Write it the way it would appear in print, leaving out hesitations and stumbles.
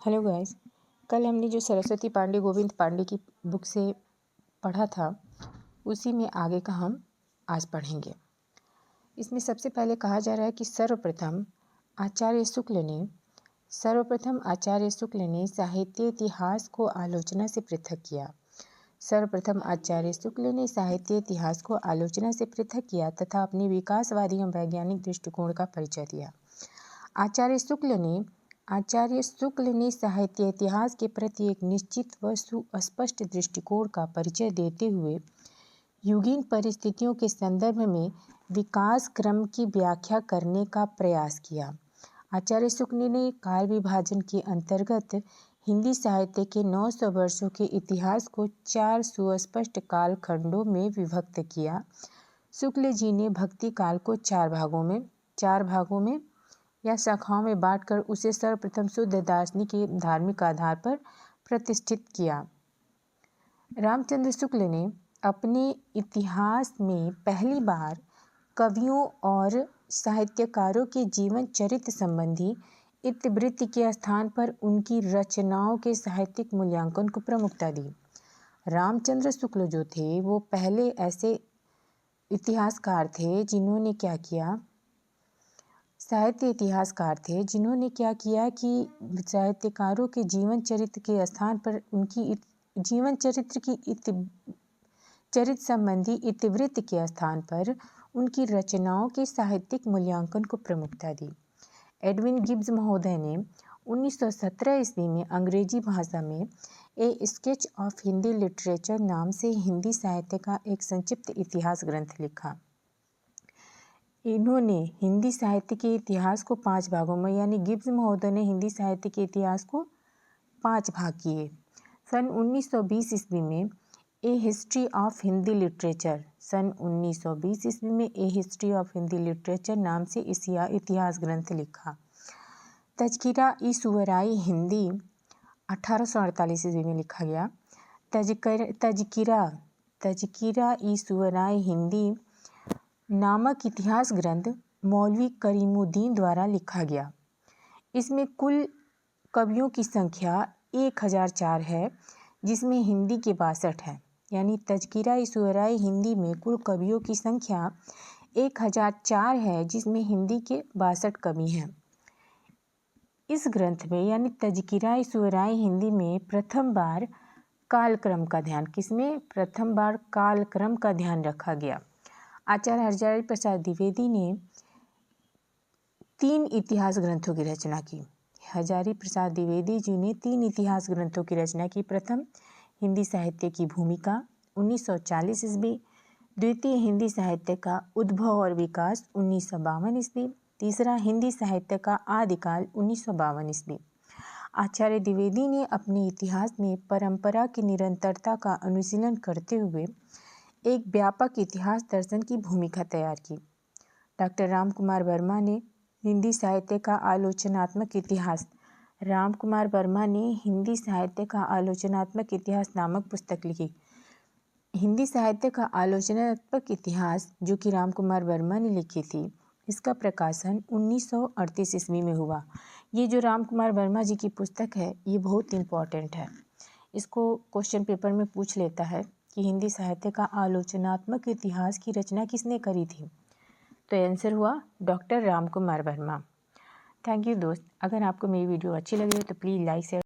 Hello guys. कल हमने जो सरस्वती पांडे गोविंद पांडे की बुक से पढ़ा था उसी में आगे का हम आज पढ़ेंगे। इसमें सबसे पहले कहा जा रहा है कि सर्वप्रथम आचार्य शुक्ल ने साहित्य इतिहास को आलोचना से पृथक किया। सर्वप्रथम आचार्य शुक्ल ने साहित्य इतिहास को आलोचना से पृथक किया तथा अपने विकासवादी एवं वैज्ञानिक दृष्टिकोण का परिचय दिया। आचार्य शुक्ल ने साहित्य इतिहास के प्रति एक निश्चित व सुस्पष्ट दृष्टिकोण का परिचय देते हुए युगीन परिस्थितियों के संदर्भ में विकास क्रम की व्याख्या करने का प्रयास किया। आचार्य शुक्ल ने काल विभाजन के अंतर्गत हिंदी साहित्य के 900 वर्षों के इतिहास को 4 सुस्पष्ट कालखंडों में विभक्त किया। शुक्ल जी ने भक्ति काल को चार भागों में या शाखाओं में बांटकर उसे सर्वप्रथम शुद्ध दार्शनिक धार्मिक आधार पर प्रतिष्ठित किया। रामचंद्र शुक्ल ने अपने इतिहास में पहली बार कवियों और साहित्यकारों के जीवन चरित्र संबंधी इतिवृत्ति के स्थान पर उनकी रचनाओं के साहित्यिक मूल्यांकन को प्रमुखता दी। रामचंद्र शुक्ल जो थे वो पहले ऐसे इतिहासकार थे जिन्होंने क्या किया कि साहित्यकारों के जीवन चरित्र के स्थान पर उनकी जीवन चरित्र की चरित्र संबंधी इतिवृत्ति के स्थान पर उनकी रचनाओं के साहित्यिक मूल्यांकन को प्रमुखता दी। एडविन गिब्स महोदय ने 1917 ईस्वी में अंग्रेजी भाषा में ए स्केच ऑफ हिंदी लिटरेचर नाम से हिंदी साहित्य का एक संक्षिप्त इतिहास ग्रंथ लिखा। इन्होंने हिंदी साहित्य के इतिहास को 5 भागों में यानी गिब्स महोदय ने हिंदी साहित्य के इतिहास को 5 भाग किए। सन 1920 ईस्वी में ए हिस्ट्री ऑफ हिंदी लिटरेचर नाम से इतिहास ग्रंथ लिखा। तज़किरा ई सुवराई हिंदी 1848 ईस्वी में लिखा गया। तज़किरा ई सुवराई हिंदी नामक इतिहास ग्रंथ मौलवी करीमुद्दीन द्वारा लिखा गया। इसमें कुल कवियों की संख्या 1004 है जिसमें हिंदी के 62 हैं। यानी तज़किरा ई सुवराई हिंदी में कुल कवियों की संख्या 1004 है जिसमें हिंदी के 62 कवि हैं। इस ग्रंथ में यानी तज़किरा ई सुवराई हिंदी में प्रथम बार कालक्रम का ध्यान रखा गया। आचार्य हजारी प्रसाद द्विवेदी ने 3 इतिहास ग्रंथों की रचना की। हजारी प्रसाद द्विवेदी जी ने 3 इतिहास ग्रंथों की रचना की। प्रथम हिंदी साहित्य की भूमिका 1940 ईस्वी, द्वितीय हिंदी साहित्य का उद्भव और विकास 1952 ईस्वी, तीसरा हिंदी साहित्य का आदिकाल 1952 ईस्वी। आचार्य द्विवेदी ने अपने इतिहास में परंपरा की निरंतरता का अनुशीलन करते हुए एक व्यापक इतिहास दर्शन की भूमिका तैयार की। डॉक्टर रामकुमार वर्मा ने हिंदी साहित्य का आलोचनात्मक इतिहास नामक पुस्तक लिखी। हिंदी साहित्य का आलोचनात्मक इतिहास जो कि रामकुमार वर्मा ने लिखी थी, इसका प्रकाशन 1938 ईस्वी में हुआ। ये जो रामकुमार वर्मा जी की पुस्तक है ये बहुत इम्पॉर्टेंट है। इसको क्वेश्चन पेपर में पूछ लेता है कि हिंदी साहित्य का आलोचनात्मक इतिहास की रचना किसने करी थी, तो आंसर हुआ doctor Ramkumar Verma. Thank you दोस्त। अगर आपको मेरी वीडियो अच्छी लगी हो तो प्लीज़ लाइक शेयर